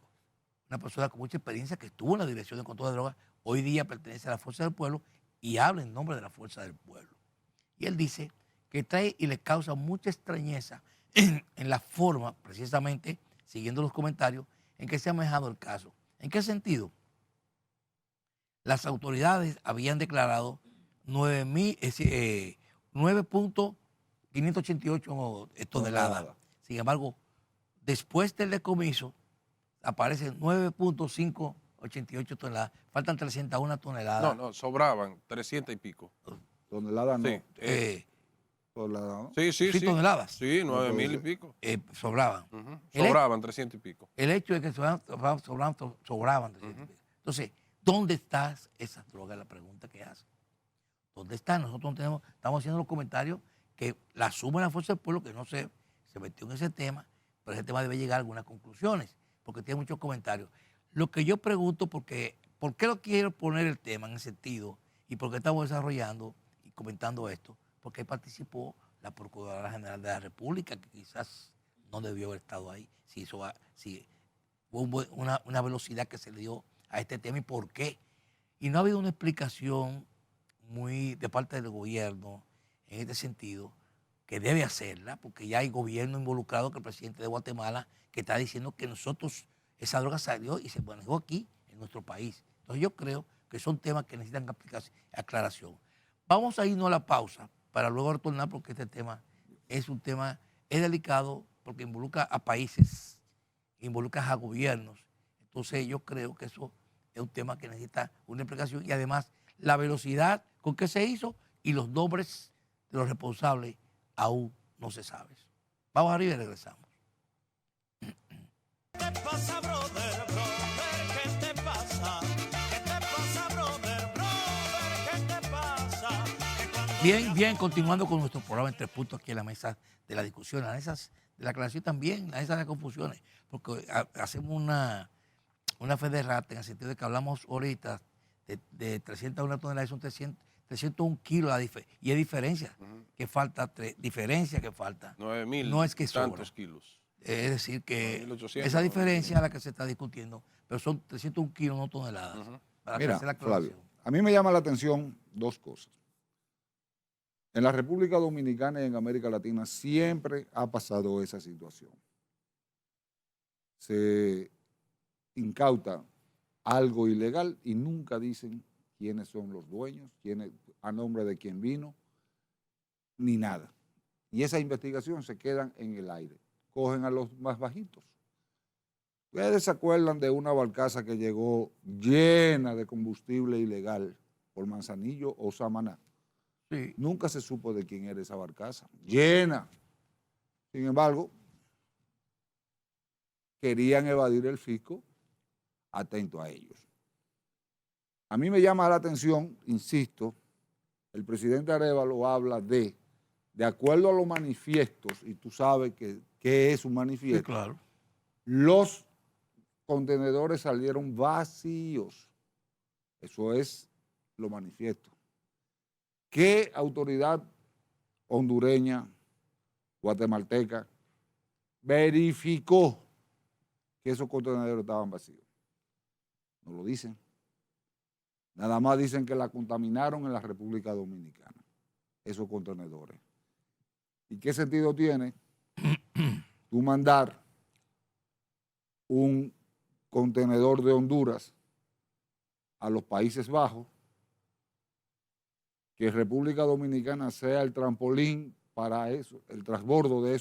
Speaker 1: una persona con mucha experiencia que estuvo en la Dirección de Control de Drogas, hoy día pertenece a la Fuerza del Pueblo y habla en nombre de la Fuerza del Pueblo. Y él dice que trae y le causa mucha extrañeza en la forma, precisamente, siguiendo los comentarios, en que se ha manejado el caso. ¿En qué sentido? Las autoridades habían declarado 9.588 toneladas. Sin embargo, después del decomiso, aparecen 9.588 toneladas. Faltan 301 toneladas.
Speaker 3: No, sobraban 300 y pico.
Speaker 2: Toneladas no.
Speaker 3: Sí,
Speaker 2: Toneladas, ¿no?
Speaker 1: Sí, toneladas.
Speaker 3: Sí, 9.000 y pico.
Speaker 1: Sobraban.
Speaker 3: Ujú.
Speaker 1: El
Speaker 3: Sobraban 300 y pico.
Speaker 1: El hecho de que sobraban 300 y pico. Entonces, ¿dónde están esas drogas? La pregunta que hace. ¿Dónde están? Nosotros no estamos haciendo los comentarios que la asume la Fuerza del Pueblo, que no se metió en ese tema, pero ese tema debe llegar a algunas conclusiones, porque tiene muchos comentarios. Lo que yo pregunto, ¿por qué lo quiero poner el tema en ese sentido? ¿Y por qué estamos desarrollando y comentando esto? Porque ahí participó la Procuradora General de la República, que quizás no debió haber estado ahí, si hubo una velocidad que se le dio a este tema y por qué. Y no ha habido una explicación muy de parte del gobierno en este sentido, que debe hacerla, porque ya hay gobierno involucrado, que el presidente de Guatemala, que está diciendo que nosotros, esa droga salió y se manejó aquí, en nuestro país. Entonces yo creo que son temas que necesitan aclaración. Vamos a irnos a la pausa para luego retornar, porque este tema es delicado, porque involucra a países, involucra a gobiernos. Entonces yo creo que eso es un tema que necesita una explicación, y además la velocidad con que se hizo y los nombres de los responsables aún no se sabe. Vamos arriba y regresamos.
Speaker 4: ¿Qué te pasa, brother, brother? ¿Qué te pasa? ¿Qué te pasa, brother, brother? ¿Qué te pasa?
Speaker 1: Bien, continuando con nuestro programa en 3 puntos aquí en la mesa de la discusión, en la mesa de la aclaración también, en la mesa de confusiones, porque hacemos una fe de rata en el sentido de que hablamos ahorita de 301 toneladas, son 301 kilos, y hay diferencia, que falta, diferencia que falta.
Speaker 3: 9.000
Speaker 1: no es que sobra.
Speaker 3: tantos kilos.
Speaker 1: Es decir, que
Speaker 3: 9.800,
Speaker 1: esa diferencia es la que se está discutiendo, pero son 301 kilos, no toneladas. Para
Speaker 2: Mira,
Speaker 1: hacer la aclaración.
Speaker 2: Flavio, a mí me llama la atención dos cosas. En la República Dominicana y en América Latina siempre ha pasado esa situación. Se incauta algo ilegal y nunca dicen quiénes son los dueños, a nombre de quién vino, ni nada. Y esa investigación se quedan en el aire. Cogen a los más bajitos. ¿Ustedes se acuerdan de una barcaza que llegó llena de combustible ilegal por Manzanillo o Samaná?
Speaker 1: Sí.
Speaker 2: Nunca se supo de quién era esa barcaza. Llena. Sin embargo, querían evadir el fisco, atento a ellos. A mí me llama la atención, insisto, el presidente Arévalo habla de acuerdo a los manifiestos, y tú sabes qué es un manifiesto,
Speaker 1: Sí, claro.
Speaker 2: los contenedores salieron vacíos. Eso es lo manifiesto. ¿Qué autoridad hondureña, guatemalteca, verificó que esos contenedores estaban vacíos? No lo dicen. Nada más dicen que la contaminaron en la República Dominicana, esos contenedores. ¿Y qué sentido tiene tú mandar un contenedor de Honduras a los Países Bajos, que República Dominicana sea el trampolín para eso, el transbordo de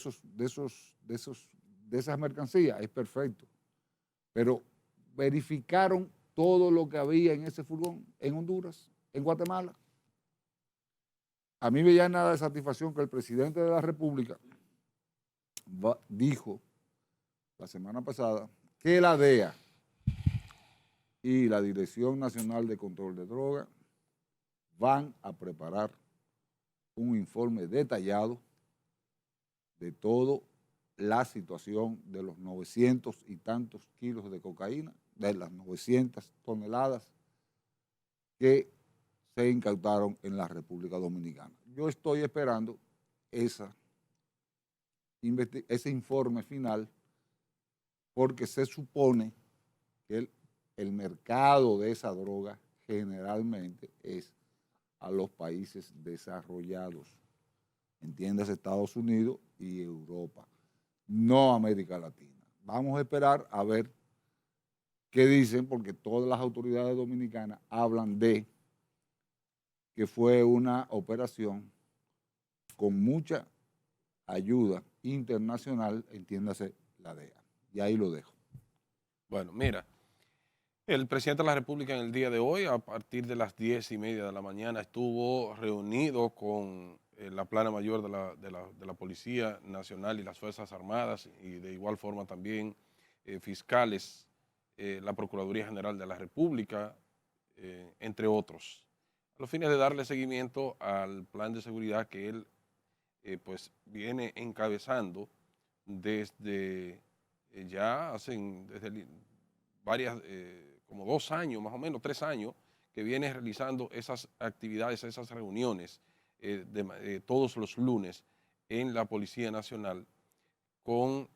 Speaker 2: esas mercancías? Es perfecto. Pero verificaron todo lo que había en ese furgón en Honduras, en Guatemala. A mí me llena de satisfacción que el presidente de la República dijo la semana pasada que la DEA y la Dirección Nacional de Control de Drogas van a preparar un informe detallado de toda la situación de los 900 y tantos kilos de cocaína, de las 900 toneladas que se incautaron en la República Dominicana. Yo estoy esperando esa ese informe final, porque se supone que el mercado de esa droga generalmente es a los países desarrollados, entiéndase Estados Unidos y Europa, no América Latina. Vamos a esperar a ver qué dicen, porque todas las autoridades dominicanas hablan de que fue una operación con mucha ayuda internacional, entiéndase la DEA. Y ahí lo dejo.
Speaker 3: Bueno, mira, el presidente de la República en el día de hoy, a partir de las 10:30 de la mañana, estuvo reunido con la plana mayor de la Policía Nacional y las Fuerzas Armadas, y de igual forma también fiscales, la Procuraduría General de la República, entre otros, a los fines de darle seguimiento al plan de seguridad que él pues viene encabezando desde desde varias, como 2 años, más o menos 3 años, que viene realizando esas actividades, esas reuniones todos los lunes en la Policía Nacional con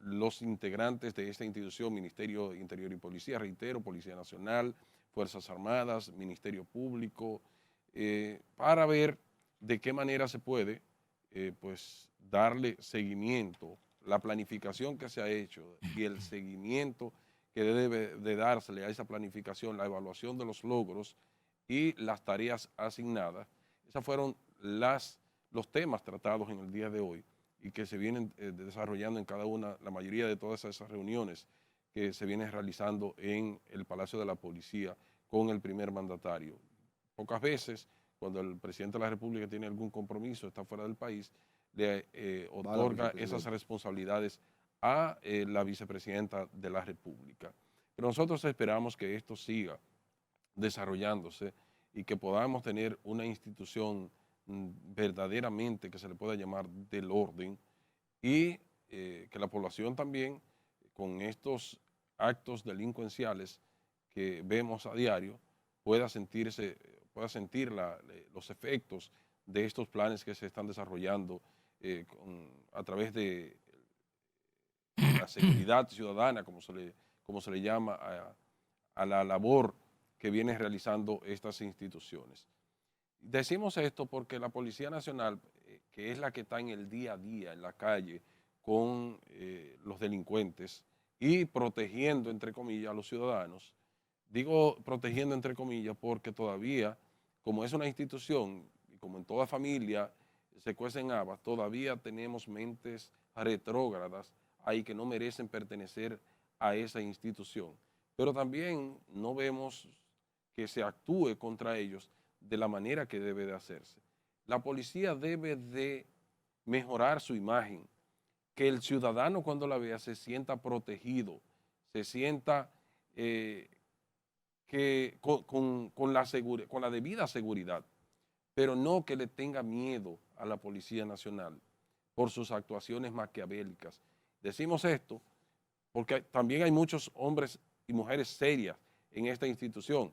Speaker 3: los integrantes de esta institución, Ministerio de Interior y Policía, reitero, Policía Nacional, Fuerzas Armadas, Ministerio Público, para ver de qué manera se puede pues darle seguimiento, la planificación que se ha hecho y el seguimiento que debe de dársele a esa planificación, la evaluación de los logros y las tareas asignadas. Esos fueron los temas tratados en el día de hoy y que se vienen desarrollando en la mayoría de todas esas reuniones que se vienen realizando en el Palacio de la Policía con el primer mandatario. Pocas veces, cuando el presidente de la República tiene algún compromiso, está fuera del país, le otorga esas responsabilidades a la vicepresidenta de la República. Pero nosotros esperamos que esto siga desarrollándose y que podamos tener una institución verdaderamente que se le pueda llamar del orden y que la población también, con estos actos delincuenciales que vemos a diario, pueda sentir los efectos de estos planes que se están desarrollando a través de la seguridad ciudadana, como se le llama a la labor que vienen realizando estas instituciones. Decimos esto porque la Policía Nacional, que es la que está en el día a día, en la calle, con los delincuentes y protegiendo, entre comillas, a los ciudadanos, digo protegiendo, entre comillas, porque todavía, como es una institución, y como en toda familia se cuecen habas, todavía tenemos mentes retrógradas ahí que no merecen pertenecer a esa institución. Pero también no vemos que se actúe contra ellos de la manera que debe de hacerse. La policía debe de mejorar su imagen, que el ciudadano cuando la vea se sienta protegido, se sienta con la debida seguridad, pero no que le tenga miedo a la Policía Nacional por sus actuaciones maquiavélicas. Decimos esto porque también hay muchos hombres y mujeres serias en esta institución,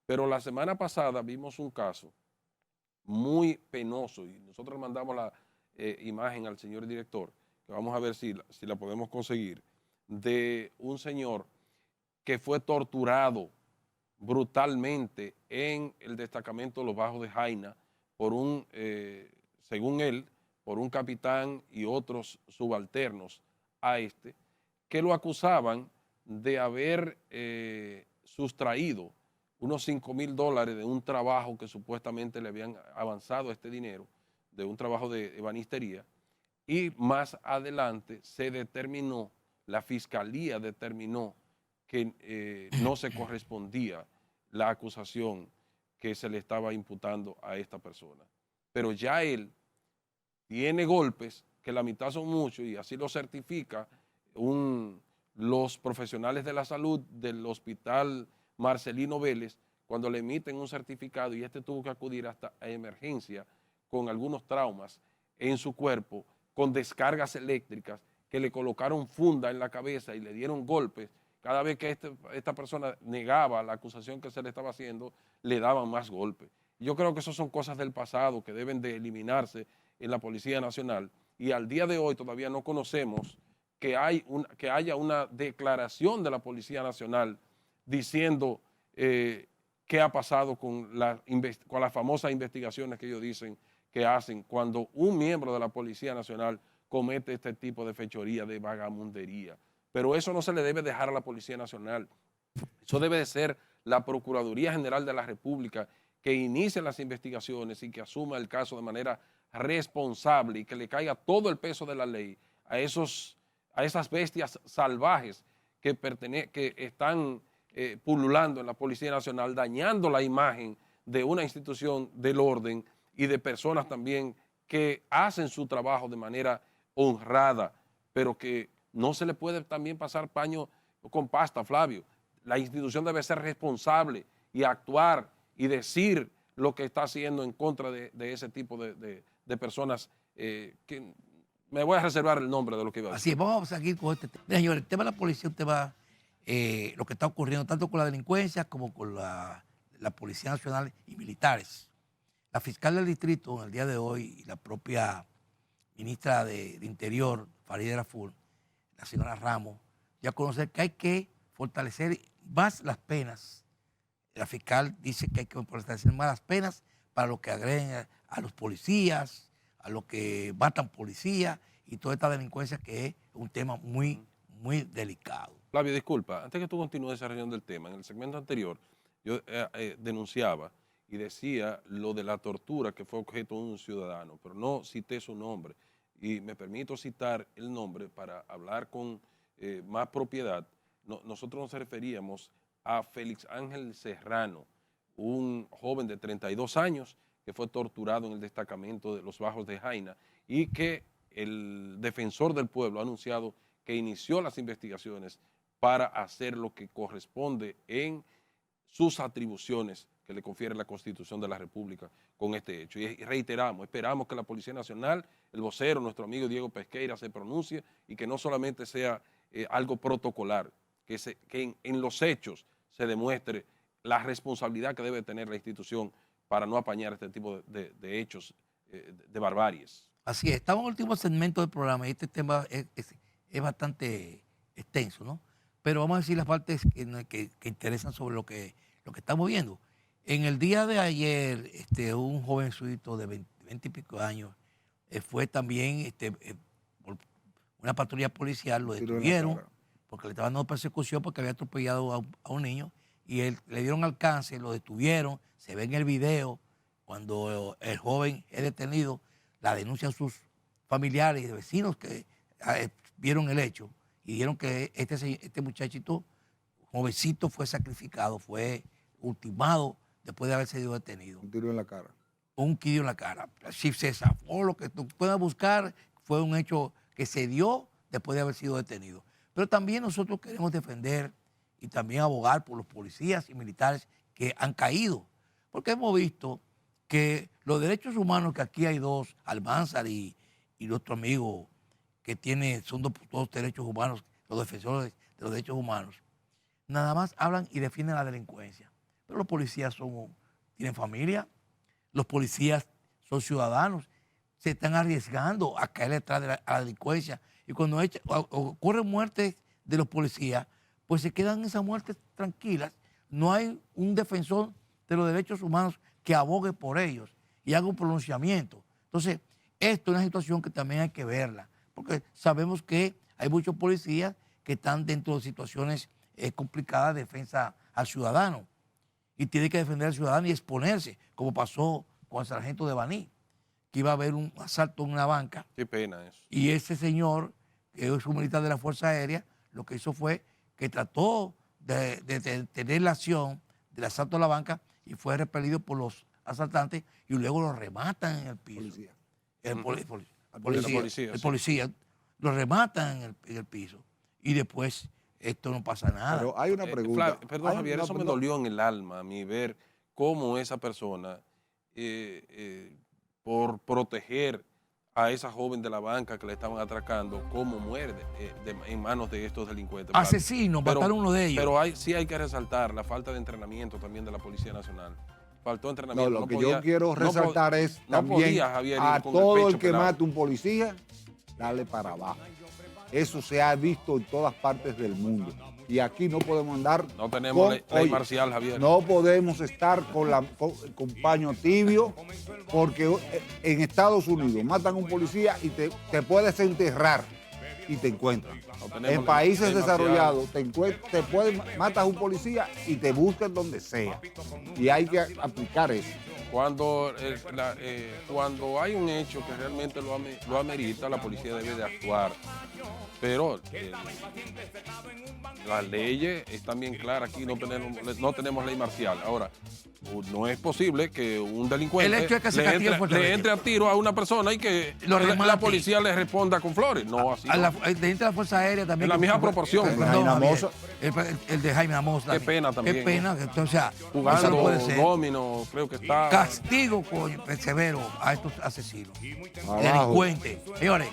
Speaker 3: pero la semana pasada vimos un caso muy penoso y nosotros mandamos la imagen al señor director, que vamos a ver si la podemos conseguir, de un señor que fue torturado brutalmente en el destacamento de los Bajos de Jaina por según él, por un capitán y otros subalternos a que lo acusaban de haber sustraído unos $5,000 de un trabajo que supuestamente le habían avanzado este dinero, de un trabajo de ebanistería, y más adelante la fiscalía determinó que no se correspondía la acusación que se le estaba imputando a esta persona. Pero ya él tiene golpes, que la mitad son muchos, y así lo certifica los profesionales de la salud del Hospital Marcelino Vélez, cuando le emiten un certificado y tuvo que acudir hasta a emergencia con algunos traumas en su cuerpo, con descargas eléctricas, que le colocaron funda en la cabeza y le dieron golpes. Cada vez que esta persona negaba la acusación que se le estaba haciendo, le daban más golpes. Yo creo que esas son cosas del pasado que deben de eliminarse en la Policía Nacional y al día de hoy todavía no conocemos que haya una declaración de la Policía Nacional diciendo qué ha pasado con las famosas investigaciones que ellos dicen que hacen cuando un miembro de la Policía Nacional comete este tipo de fechoría, de vagamundería. Pero eso no se le debe dejar a la Policía Nacional. Eso debe de ser la Procuraduría General de la República que inicie las investigaciones y que asuma el caso de manera responsable y que le caiga todo el peso de la ley a esas bestias salvajes que están pululando en la Policía Nacional, dañando la imagen de una institución del orden y de personas también que hacen su trabajo de manera honrada, pero que no se le puede también pasar paño con pasta, Flavio. La institución debe ser responsable y actuar y decir lo que está haciendo en contra de ese tipo de personas que me voy a reservar el nombre de lo que iba a decir.
Speaker 1: Así es, vamos a seguir con este tema. Mira, señores, el tema de la policía, usted va, lo que está ocurriendo tanto con la delincuencia como con la Policía Nacional y militares. La fiscal del distrito en el día de hoy y la propia ministra de Interior, Farideh Raful, la señora Ramos, ya conocer que hay que fortalecer más las penas. La fiscal dice que hay que fortalecer más las penas para los que agreden a los policías, a los que matan policías y toda esta delincuencia, que es un tema muy, muy delicado.
Speaker 3: Flavio, disculpa, antes que tú continúes desarrollando el tema, en el segmento anterior yo denunciaba y decía lo de la tortura que fue objeto de un ciudadano, pero no cité su nombre. Y me permito citar el nombre para hablar con más propiedad. Nosotros nos referíamos a Félix Ángel Serrano, un joven de 32 años que fue torturado en el destacamento de los Bajos de Jaina y que el defensor del pueblo ha anunciado que inició las investigaciones para hacer lo que corresponde en sus atribuciones que le confiere la Constitución de la República con este hecho. Y reiteramos, esperamos que la Policía Nacional, el vocero, nuestro amigo Diego Pesqueira, se pronuncie y que no solamente sea algo protocolar, que en los hechos se demuestre la responsabilidad que debe tener la institución para no apañar este tipo de hechos de barbaries.
Speaker 1: Así es, estamos en el último segmento del programa y este tema es bastante extenso, ¿no? Pero vamos a decir las partes que interesan sobre lo que estamos viendo. En el día de ayer, un jovencito de 20 y pico años fue también por una patrulla policial, lo detuvieron porque le estaban dando persecución porque había atropellado a un niño y le dieron alcance, lo detuvieron, se ve en el video cuando el joven es detenido, la denuncian sus familiares y vecinos que vieron el hecho y dijeron que este muchachito, jovencito, fue sacrificado, fue ultimado después de haber sido detenido.
Speaker 2: Un tiro en la cara.
Speaker 1: Un tiro en la cara. Si se zafó, lo que tú puedas buscar, fue un hecho que se dio después de haber sido detenido. Pero también nosotros queremos defender y también abogar por los policías y militares que han caído. Porque hemos visto que los derechos humanos, que aquí hay dos, Almanzar y nuestro amigo que son dos derechos humanos, los defensores de los derechos humanos, nada más hablan y defienden la delincuencia. Pero los policías tienen familia, los policías son ciudadanos, se están arriesgando a caer detrás de la delincuencia. Y cuando ocurren muertes de los policías, pues se quedan esas muertes tranquilas. No hay un defensor de los derechos humanos que abogue por ellos y haga un pronunciamiento. Entonces, esto es una situación que también hay que verla, porque sabemos que hay muchos policías que están dentro de situaciones complicadas de defensa al ciudadano y tienen que defender al ciudadano y exponerse, como pasó con el sargento de Baní, que iba a haber un asalto en una banca.
Speaker 3: Qué pena eso.
Speaker 1: Y ese señor, que es un militar de la Fuerza Aérea, lo que hizo fue que trató de tener la acción del asalto a la banca y fue repelido por los asaltantes y luego lo rematan en el piso. El policía lo rematan en el piso y después esto no pasa nada.
Speaker 2: Pero hay una pregunta.
Speaker 3: Perdón, Javier, eso me dolió en el alma a mí ver cómo esa persona, por proteger a esa joven de la banca que le estaban atracando, cómo muere en manos de estos delincuentes.
Speaker 1: Asesinos, mataron uno de ellos.
Speaker 3: Pero sí hay que resaltar la falta de entrenamiento también de la Policía Nacional. Faltó entrenamiento.
Speaker 2: No, lo que yo quiero resaltar es también a todo el que mate un policía, darle para abajo. Eso se ha visto en todas partes del mundo. Y aquí no podemos andar.
Speaker 3: No tenemos ley
Speaker 2: oye,
Speaker 3: marcial, Javier.
Speaker 2: No podemos estar con paño tibio, porque en Estados Unidos matan a un policía y te puedes enterrar y te encuentran.
Speaker 3: No tenemos
Speaker 2: En países
Speaker 3: ley marcial.
Speaker 2: desarrollados matas a un policía y te buscan donde sea. Y hay que aplicar eso.
Speaker 3: Cuando hay un hecho que realmente lo amerita, la policía debe de actuar. Pero las leyes están bien claras. Aquí no tenemos ley marcial. Ahora, no es posible que un delincuente
Speaker 1: El hecho es que se castigue fuertemente.
Speaker 3: le entre a tiro a una persona y que
Speaker 1: Lo remate.
Speaker 3: la policía le responda con flores. No, así no.
Speaker 1: Dentro de la Fuerza Aérea también.
Speaker 3: En la misma proporción.
Speaker 1: Perdón,
Speaker 2: Jaime
Speaker 1: Javier,
Speaker 2: Amosa.
Speaker 1: el de Jaime Amosa.
Speaker 3: Qué pena también,
Speaker 1: Qué pena. Entonces, o sea, eso
Speaker 3: Jugando
Speaker 1: no puede ser.
Speaker 3: domino, creo que está...
Speaker 1: Castigo severo a estos asesinos,
Speaker 2: Abajo.
Speaker 1: delincuentes. Señores,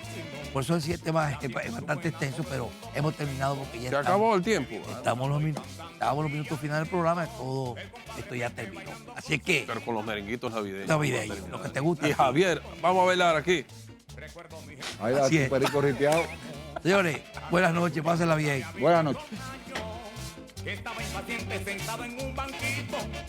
Speaker 1: por eso el tema es bastante extenso, pero hemos terminado porque ya
Speaker 3: Se acabó el tiempo.
Speaker 1: estamos los minutos finales del programa, todo esto ya terminó. Así que,
Speaker 3: Pero con los merenguitos navideños.
Speaker 1: navideño, lo que te gusta.
Speaker 3: Y Javier, vamos a bailar aquí.
Speaker 2: Ahí da
Speaker 1: Así
Speaker 2: tu
Speaker 1: es.
Speaker 2: perico riteado.
Speaker 1: Señores, buenas noches, pásenla bien.
Speaker 2: Buenas noches.
Speaker 4: Estaba impaciente sentado en un banquito.